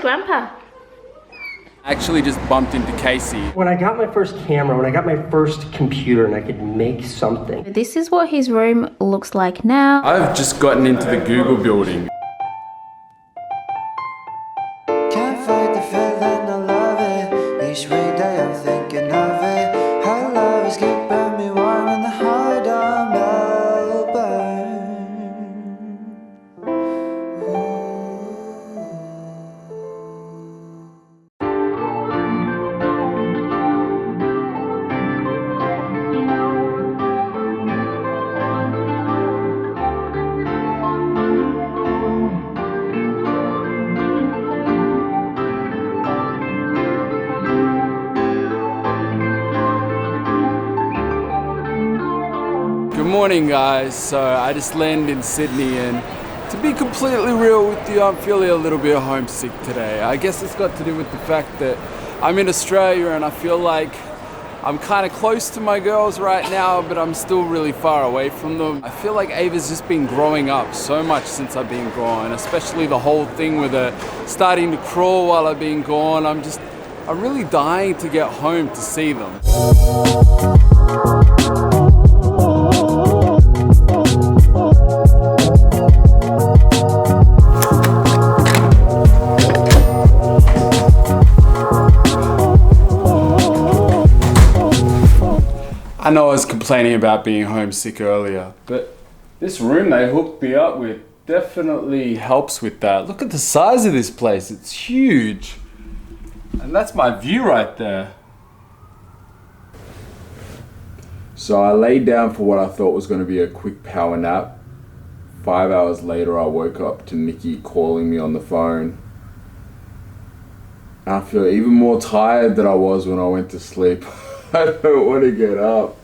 Grandpa? Actually just bumped into Casey. When I got my first camera, when I got my first computer and I could make something. This is what his room looks like now. I've just gotten into the Google building. Can't fight the feeling, I love it. Each weekday I'm thinking of it. How love is keeping me warm in the heart of Melbourne. Good morning guys, so I just landed in Sydney and to be completely real with you, I'm feeling a little bit homesick today. I guess it's got to do with the fact that I'm in Australia and I feel like I'm kind of close to my girls right now, but I'm still really far away from them. I feel like Ava's just been growing up so much since I've been gone, especially the whole thing with her starting to crawl while I've been gone. I'm really dying to get home to see them. I know I was complaining about being homesick earlier, but this room they hooked me up with definitely helps with that. Look at the size of this place, it's huge. And that's my view right there. So I laid down for what I thought was going to be a quick power nap. 5 hours later I woke up to Nikki calling me on the phone. And I feel even more tired than I was when I went to sleep. I don't want to get up.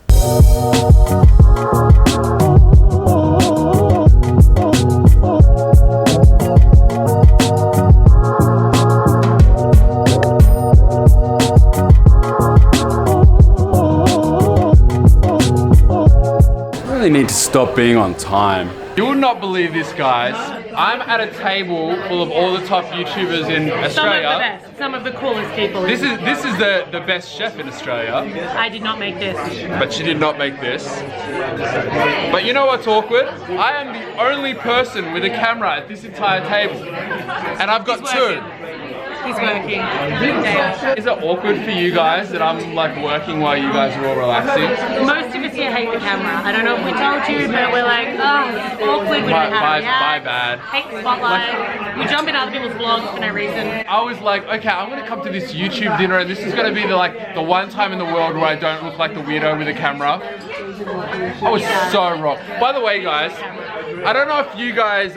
I really need to stop being on time. You would not believe this, guys. I'm at a table full of all the top YouTubers in Australia. Some of the best, some of the coolest people. This is the best chef in Australia. I did not make this. But she did not make this. But you know what's awkward? I am the only person with a camera at this entire table. And I've got two. He's working. Is it awkward for you guys that I'm like working while you guys are all relaxing? Most of us here hate the camera. I don't know if we told you, but we're like, oh, it's awkward. We don't have my bad. Hate the spotlight. We jump in other people's vlogs for no reason. I was like, okay, I'm gonna come to this YouTube dinner and this is gonna be the one time in the world where I don't look like the weirdo with a camera. I was so wrong. By the way, guys, I don't know if you guys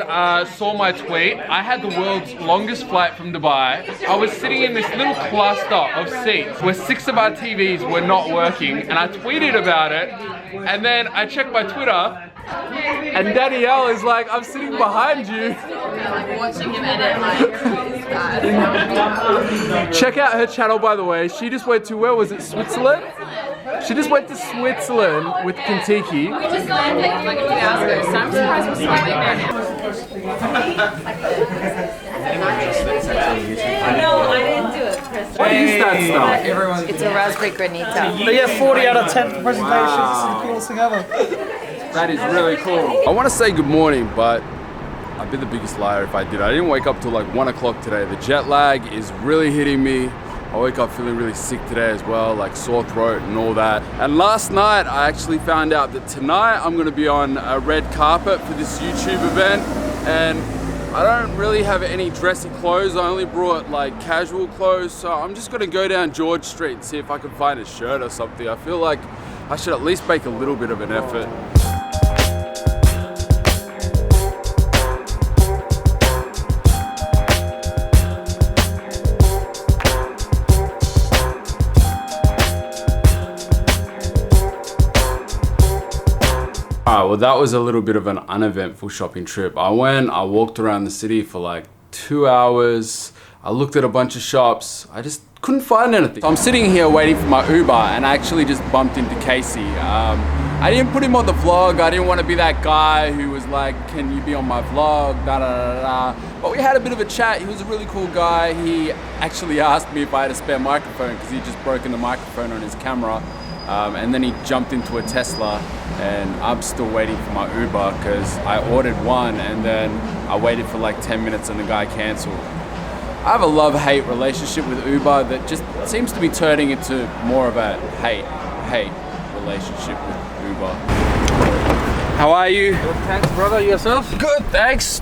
saw my tweet. I had the world's longest flight from Dubai. I was sitting in this little cluster of seats where 6 of our TVs were not working, and I tweeted about it, and then I checked my Twitter, and Danielle is like, I'm sitting behind you. Like watching him edit, Check out her channel, by the way. She just went to, where was it, Switzerland? She just went to Switzerland with Kentucky. We just landed like a few hours ago, so I'm surprised we're still waiting there now. No, I didn't do it, Chris. What is that stuff? It's a raspberry granita. But yeah, 40 out of 10 for presentations. Wow. Cool together. That is really cool. I want to say good morning, but I'd be the biggest liar if I did. I didn't wake up till like 1 o'clock today. The jet lag is really hitting me. I woke up feeling really sick today as well, like sore throat and all that. And last night, I actually found out that tonight I'm gonna be on a red carpet for this YouTube event. And I don't really have any dressy clothes. I only brought like casual clothes. So I'm just gonna go down George Street and see if I can find a shirt or something. I feel like I should at least make a little bit of an effort. Alright, well that was a little bit of an uneventful shopping trip. I walked around the city for like 2 hours. I looked at a bunch of shops. I just couldn't find anything. So I'm sitting here waiting for my Uber and I actually just bumped into Casey. I didn't put him on the vlog. I didn't want to be that guy who was like, can you be on my vlog, da da da da. But we had a bit of a chat. He was a really cool guy. He actually asked me if I had a spare microphone because he'd just broken the microphone on his camera. And then he jumped into a Tesla, and I'm still waiting for my Uber because I ordered one and then I waited for like 10 minutes and the guy canceled. I have a love-hate relationship with Uber that just seems to be turning into more of a hate relationship with Uber. How are you? Good, thanks, brother. Yourself? Good, thanks.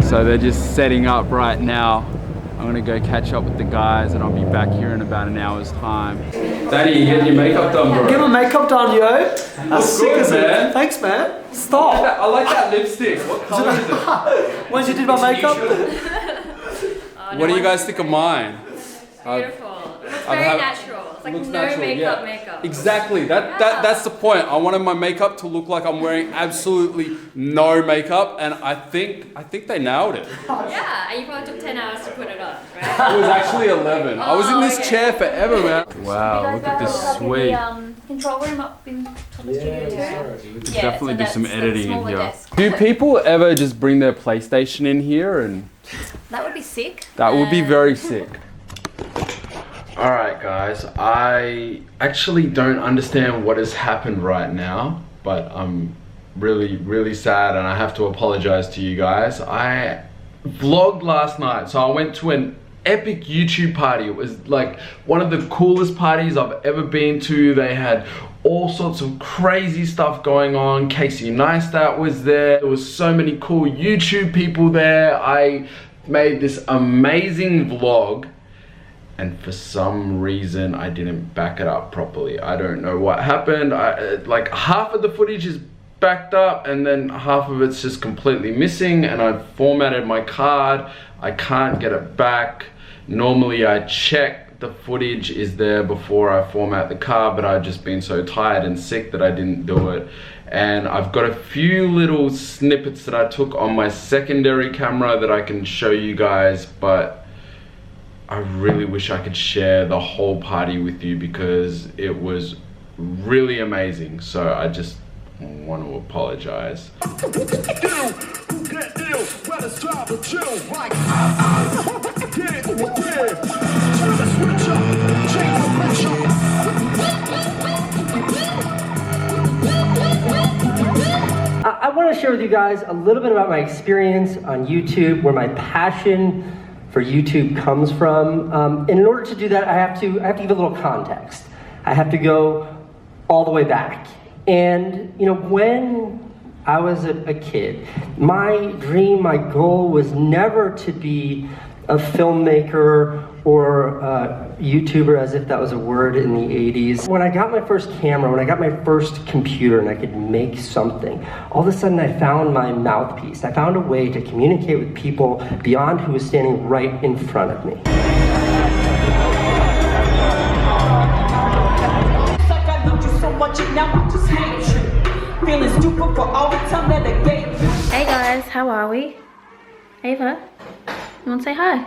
So they're just setting up right now. I'm gonna go catch up with the guys and I'll be back here in about an hour's time. Daddy, you getting your makeup done, bro? Get my makeup done, yo. That's sick, good, isn't man. it? Thanks, man. Stop. I like that lipstick. What color is it? When you did my makeup? What do you guys think of mine? Beautiful. It looks very natural. It's like looks no natural, makeup. Exactly. That's the point. I wanted my makeup to look like I'm wearing absolutely no makeup, and I think they nailed it. Yeah, and you probably took 10 hours to put it on, right? It was actually 11. I was in this okay. chair forever, man. Wow, look at this suite. Control room up in top of studio too. We could definitely do some editing in here. Do people ever just bring their PlayStation in here? And That would be sick. that would be very sick. Alright guys, I actually don't understand what has happened right now, but I'm really sad and I have to apologize to you guys. I vlogged last night, so I went to an epic YouTube party. It was like one of the coolest parties I've ever been to. They had all sorts of crazy stuff going on. Casey Neistat was there. There was so many cool YouTube people there. I made this amazing vlog, and for some reason I didn't back it up properly. I don't know what happened. Like half of the footage is backed up and then half of it's just completely missing, and I've formatted my card. I can't get it back. Normally I check the footage is there before I format the card, but I've just been so tired and sick that I didn't do it. And I've got a few little snippets that I took on my secondary camera that I can show you guys, but I really wish I could share the whole party with you because it was really amazing. So I just want to apologize. I want to share with you guys a little bit about my experience on YouTube, where my passion for YouTube comes from. And in order to do that, I have to give a little context. I have to go all the way back. And you know, when I was a kid, my dream, my goal was never to be a filmmaker or a YouTuber, as if that was a word in the 80s. When I got my first camera, when I got my first computer and I could make something, all of a sudden I found my mouthpiece. I found a way to communicate with people beyond who was standing right in front of me. Hey guys, how are we? Ava, you want to say hi?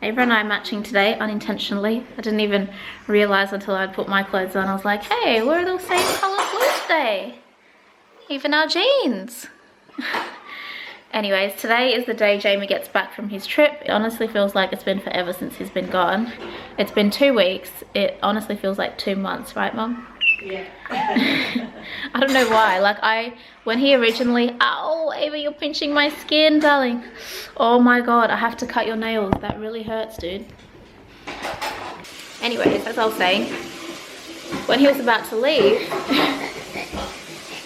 Ava and I are matching today, unintentionally. I didn't even realize until I'd put my clothes on. I was like, hey, we're the same color clothes today. Even our jeans. Anyways, today is the day Jamie gets back from his trip. It honestly feels like it's been forever since he's been gone. It's been 2 weeks. It honestly feels like 2 months, right, Mum? Yeah. I don't know why. Like when he originally, ow, Ava, you're pinching my skin, darling. Oh my God, I have to cut your nails. That really hurts, dude. Anyways, as I was saying, when he was about to leave,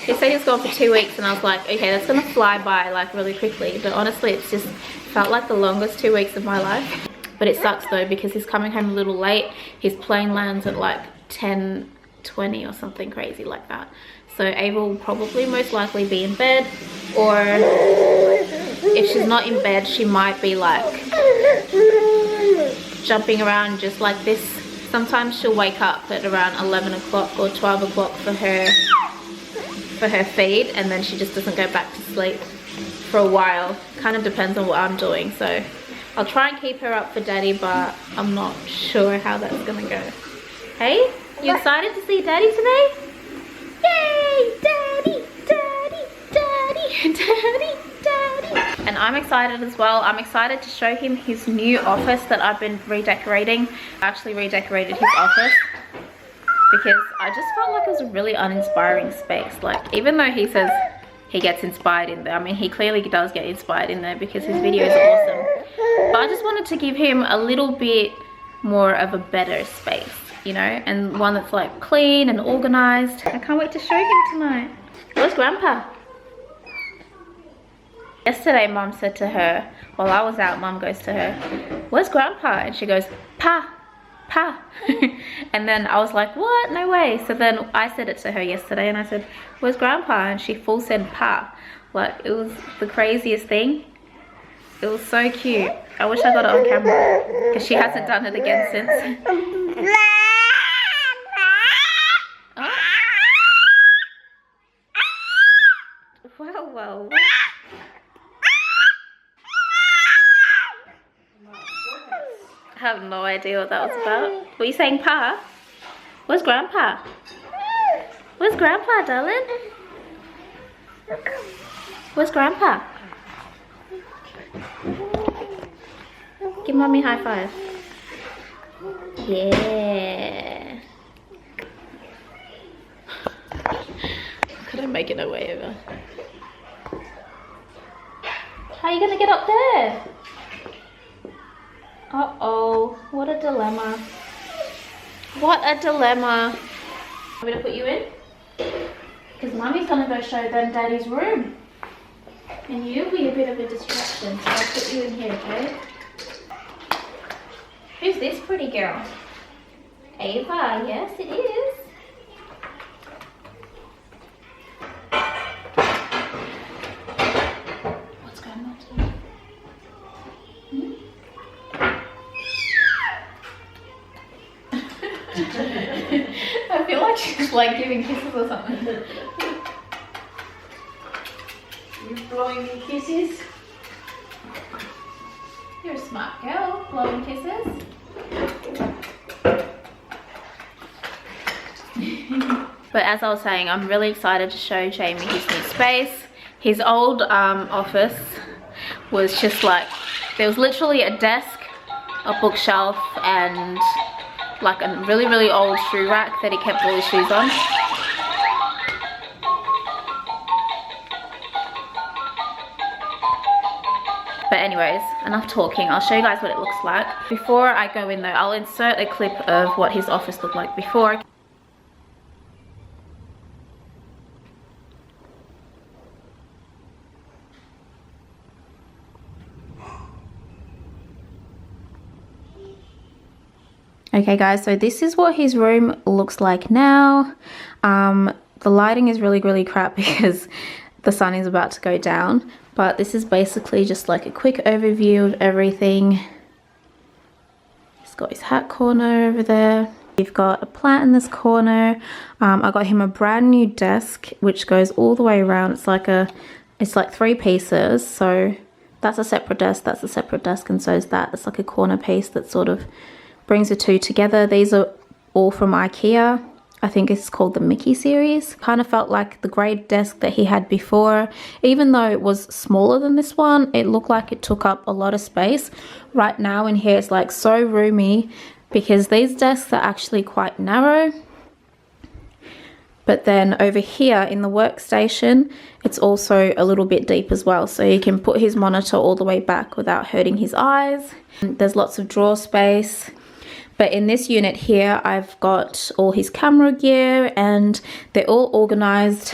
he said he was gone for 2 weeks, and I was like, okay, that's gonna fly by like really quickly. But honestly, it's just felt like the longest 2 weeks of my life. But it sucks though, because he's coming home a little late. His plane lands at like 10:20 or something crazy like that. So Ava will probably most likely be in bed, or if she's not in bed, she might be like jumping around just like this. Sometimes she'll wake up at around 11 o'clock or 12 o'clock for her for her feed, and then she just doesn't go back to sleep for a while. Kind of depends on what I'm doing, so I'll try and keep her up for daddy, but I'm not sure how that's gonna go. Hey, you excited to see daddy today? Yay! Daddy, daddy, daddy, daddy, daddy. And I'm excited as well. I'm excited to show him his new office that I've been redecorating. I actually redecorated his office because I just felt like it was a really uninspiring space. Like, even though he says he gets inspired in there, I mean, he clearly does get inspired in there because his videos are awesome. But I just wanted to give him a little bit more of a better space, you know, and one that's like clean and organized. I can't wait to show him tonight. Where's Grandpa? Yesterday, Mom said to her, while I was out, Mom goes to her, "Where's Grandpa?" And she goes, "Pa, Pa." And then I was like, what? No way. So then I said it to her yesterday and I said, "Where's Grandpa?" And she full said Pa. Like, it was the craziest thing. It was so cute. I wish I got it on camera because she hasn't done it again since. Oh. Well, well. I have no idea what that was about. Were you saying Pa? Where's Grandpa? Where's Grandpa, darling? Where's Grandpa? Give Mommy a high five. Yeah. Couldn't make it no way over. How are you gonna get up there? Uh-oh, what a dilemma. What a dilemma. Want me to put you in? Because Mommy's gonna go show them Daddy's room. And you'll be a bit of a distraction, so I'll put you in here, okay? Who's this pretty girl? Ava, yes it is. What's going on today? I feel like she's like giving kisses or something. You blowing me kisses? You're a smart girl, blowing kisses. But as I was saying, I'm really excited to show Jamie his new space. His old office was just like, there was literally a desk, a bookshelf, and like a really, really old shoe rack that he kept all his shoes on. But anyways, enough talking. I'll show you guys what it looks like. Before I go in though, I'll insert a clip of what his office looked like before. Okay guys, so this is what his room looks like now. The lighting is really, really crap because the sun is about to go down. But this is basically just like a quick overview of everything. He's got his hat corner over there. We've got a plant in this corner. I got him a brand new desk which goes all the way around. It's like 3 pieces. So that's a separate desk, that's a separate desk, and so is that. It's like a corner piece that sort of brings the two together. These are all from IKEA. I think it's called the Mickey series. Kind of felt like the grey desk that he had before. Even though it was smaller than this one, it looked like it took up a lot of space. Right now in here it's like so roomy because these desks are actually quite narrow. But then over here in the workstation, it's also a little bit deep as well. So you can put his monitor all the way back without hurting his eyes. There's lots of drawer space. But in this unit here, I've got all his camera gear and they're all organized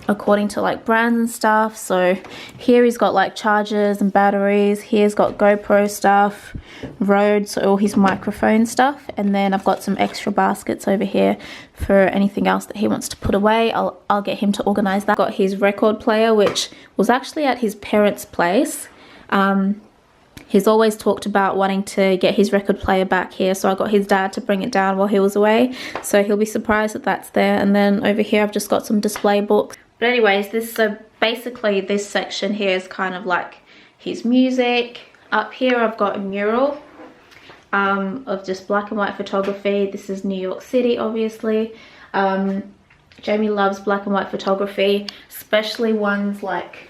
according to like brands and stuff. So here he's got like chargers and batteries. Here's got GoPro stuff, Rode, so all his microphone stuff. And then I've got some extra baskets over here for anything else that he wants to put away. I'll get him to organize that. Got his record player, which was actually at his parents' place. He's always talked about wanting to get his record player back here, so I got his dad to bring it down while he was away, so he'll be surprised that that's there. And then over here I've just got some display books. But anyways, basically this section here is kind of like his music. Up here I've got a mural of just black and white photography. This is New York City, obviously. Jamie loves black and white photography, especially ones like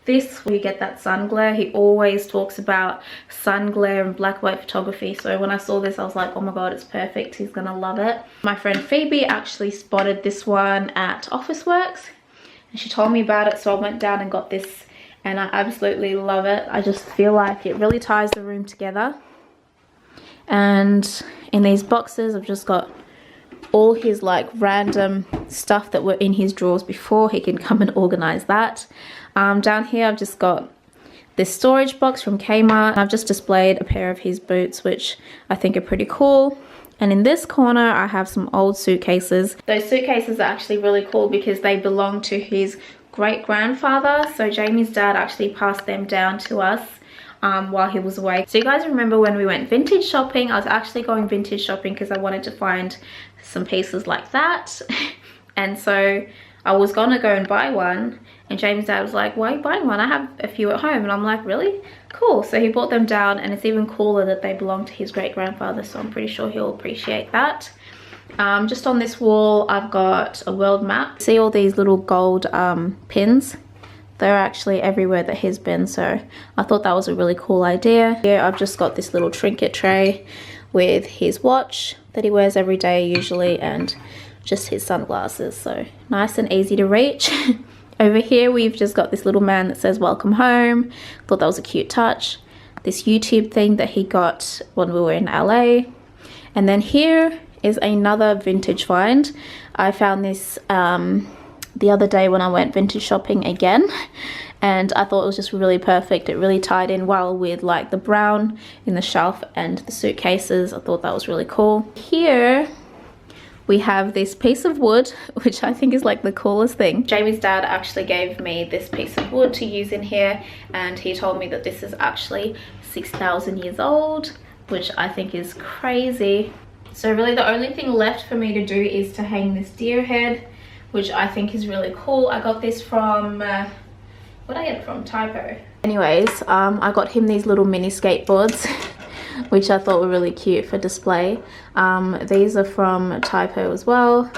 this where you get that sun glare. He always talks about sun glare and black and white photography, so when I saw this I was like, oh my god, it's perfect, he's gonna love it. My friend Phoebe actually spotted this one at Officeworks and she told me about it, so I went down and got this and I absolutely love it. I just feel like it really ties the room together. And in these boxes I've just got all his like random stuff that were in his drawers before. He can come and organize that. Down here I've just got this storage box from Kmart. I've just displayed a pair of his boots, which I think are pretty cool. And in this corner I have some old suitcases. Those suitcases are actually really cool because they belong to his great-grandfather. So Jamie's dad actually passed them down to us while he was away. So you guys remember when we went vintage shopping? I was actually going vintage shopping because I wanted to find some pieces like that. And so I was gonna go and buy one, and Jamie's dad was like, why are you buying one? I have a few at home. And I'm like, really? Cool. So he brought them down, and it's even cooler that they belong to his great-grandfather, so I'm pretty sure he'll appreciate that. Just on this wall I've got a world map. See all these little gold pins? They're actually everywhere that he's been, so I thought that was a really cool idea. Here I've just got this little trinket tray with his watch that he wears every day usually, and just his sunglasses, so nice and easy to reach. Over here we've just got this little man that says welcome home. Thought that was a cute touch. This YouTube thing that he got when we were in LA. And then here is another vintage find. I found this the other day when I went vintage shopping again, and I thought it was just really perfect. It really tied in well with like the brown in the shelf and the suitcases. I thought that was really cool. Here we have this piece of wood, which I think is like the coolest thing. Jamie's dad actually gave me this piece of wood to use in here, and he told me that this is actually 6,000 years old, which I think is crazy. So really the only thing left for me to do is to hang this deer head, which I think is really cool. I got this from, where did I get it from? Typo. Anyways, I got him these little mini skateboards, which I thought were really cute for display. These are from Typo as well,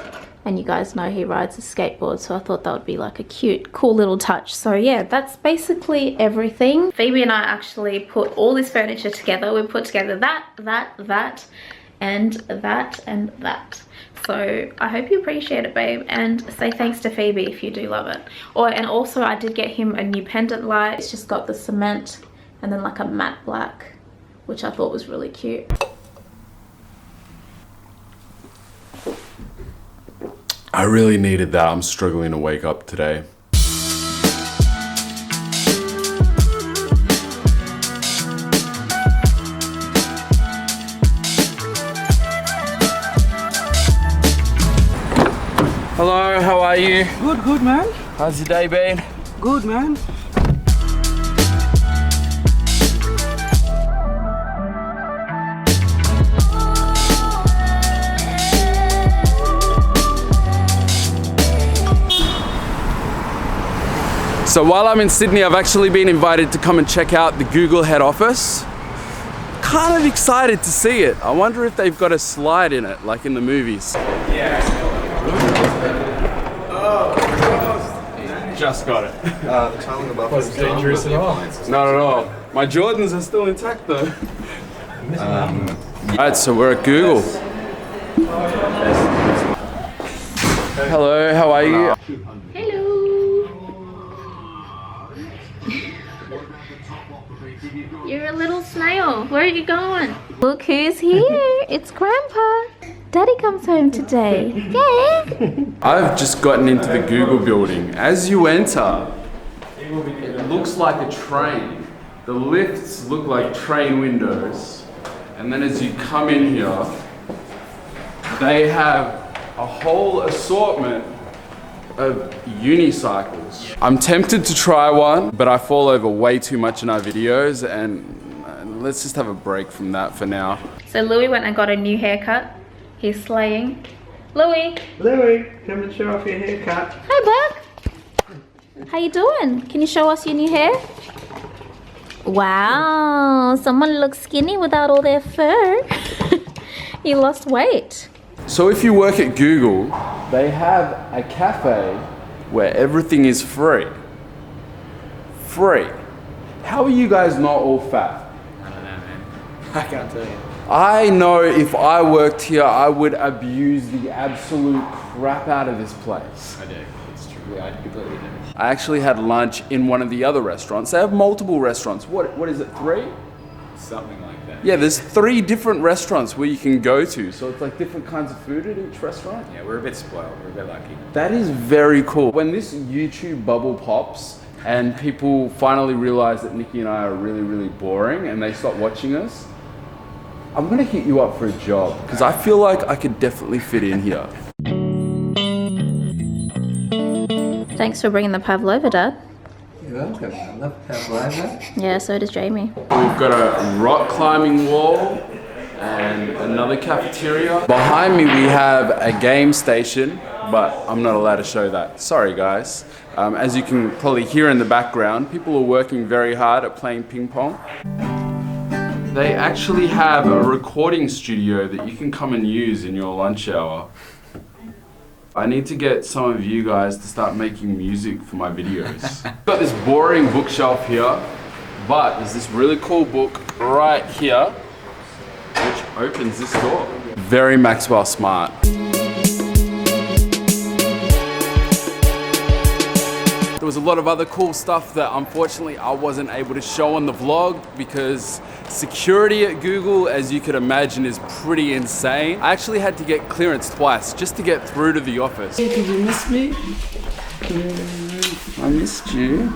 and you guys know he rides a skateboard, so I thought that would be like a cute, cool little touch. So yeah, that's basically everything. Phoebe and I actually put all this furniture together. We put together that, and that. So I hope you appreciate it, babe, and say thanks to Phoebe if you do love it. And also I did get him a new pendant light. It's just got the cement and then like a matte black, which I thought was really cute. I really needed that. I'm struggling to wake up today. Hello, how are you? Good, man. How's your day been? Good, man. So while I'm in Sydney, I've actually been invited to come and check out the Google head office. Kind of excited to see it. I wonder if they've got a slide in it, like in the movies. Yeah. Just got it. The tiling above was dangerous at all. Not at all. My Jordans are still intact though. Alright, so we're at Google. Hello, how are you? Hello. You're a little snail. Where are you going? Look who's here. It's Grandpa. Daddy comes home today. Yay! I've just gotten into the Google building. As you enter, it looks like a train. The lifts look like train windows. And then as you come in here, they have a whole assortment of unicycles. I'm tempted to try one, but I fall over way too much in our videos, and let's just have a break from that for now. So Louis went and got a new haircut. He's slaying. Louis! Louis, come and show off your haircut. Hi, bud! How you doing? Can you show us your new hair? Wow, someone looks skinny without all their fur. You lost weight. So if you work at Google, they have a cafe where everything is free. Free. How are you guys not all fat? I don't know, man. I can't tell you. I know if I worked here, I would abuse the absolute crap out of this place. I do. It's true. I completely do. I actually had lunch in one of the other restaurants. They have multiple restaurants. What is it, 3? Something like that. Yeah, there's 3 different restaurants where you can go to. So it's like different kinds of food at each restaurant. Yeah, we're a bit spoiled. We're a bit lucky. That is very cool. When this YouTube bubble pops and people finally realize that Nikki and I are really, really boring and they stop watching us, I'm gonna hit you up for a job because I feel like I could definitely fit in here. Thanks for bringing the pavlova, Dad. You're welcome. I love pavlova. Yeah, so does Jamie. We've got a rock climbing wall and another cafeteria. Behind me we have a game station, but I'm not allowed to show that. Sorry guys. As you can probably hear in the background, people are working very hard at playing ping pong. They actually have a recording studio that you can come and use in your lunch hour. I need to get some of you guys to start making music for my videos. Got this boring bookshelf here, but there's this really cool book right here, which opens this door. Very Maxwell smart. There was a lot of other cool stuff that unfortunately I wasn't able to show on the vlog because security at Google, as you could imagine, is pretty insane. I actually had to get clearance twice just to get through to the office. Hey, did you miss me? I missed you.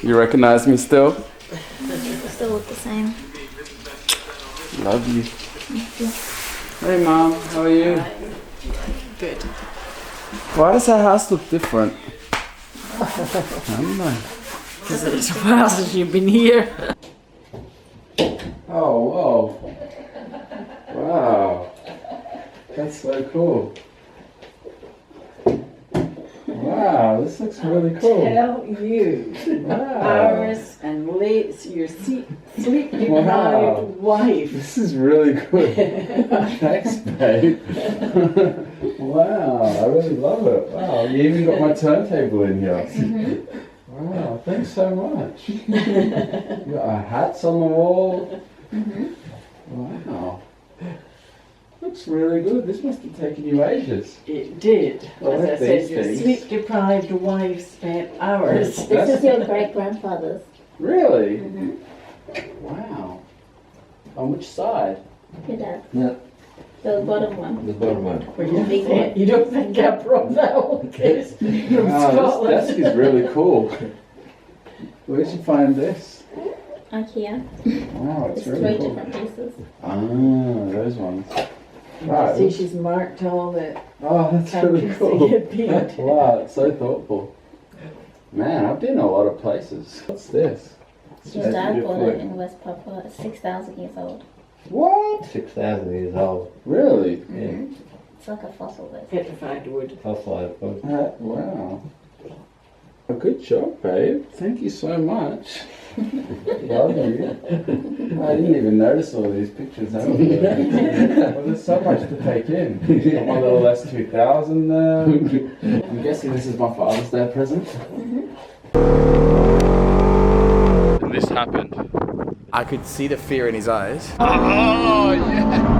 You recognize me still? Still look the same. Love you. Hey Mom, how are you? Good. Why does our house look different? I don't know. Because it's a while since you've been here. Oh, whoa. Wow. That's so cool. Wow, this looks really cool. Tell you, Wow. hours and late, your sleep deprived Wow. wife. This is really good. Thanks, babe. Wow, I really love it. Wow, you even got my turntable in here. Wow, thanks so much. You got our hats on the wall. Wow. Looks really good. This must have taken you ages. It did. I As like I said, these your things. sleep deprived wife spent hours. This is your great-grandfather's. Really? Wow. On which side? Your dad. Yeah, The bottom one. the bottom one. Well, you don't think I brought that whole case from Wow, Scotland? this desk is really cool. Where'd you find this? IKEA. Wow, it's There's really 3 cool. different pieces. Ah, those ones. Right. See, she's marked all the Oh, that's really countries cool. that you've been to. Wow, it's so thoughtful. Man, I've been a lot of places. What's this? Your dad bought it in West Papua. It's 6,000 years old. What? 6,000 years old. Really? Yeah, It's like a fossil, basically. Petrified wood. fossilized book. Wow. A good job, babe. Thank you so much. Love you. I didn't even notice all these pictures. Well, there's so much to take in. Got my little S2000 there. I'm guessing this is my Father's Day present. And this happened. I could see the fear in his eyes. Oh, yeah.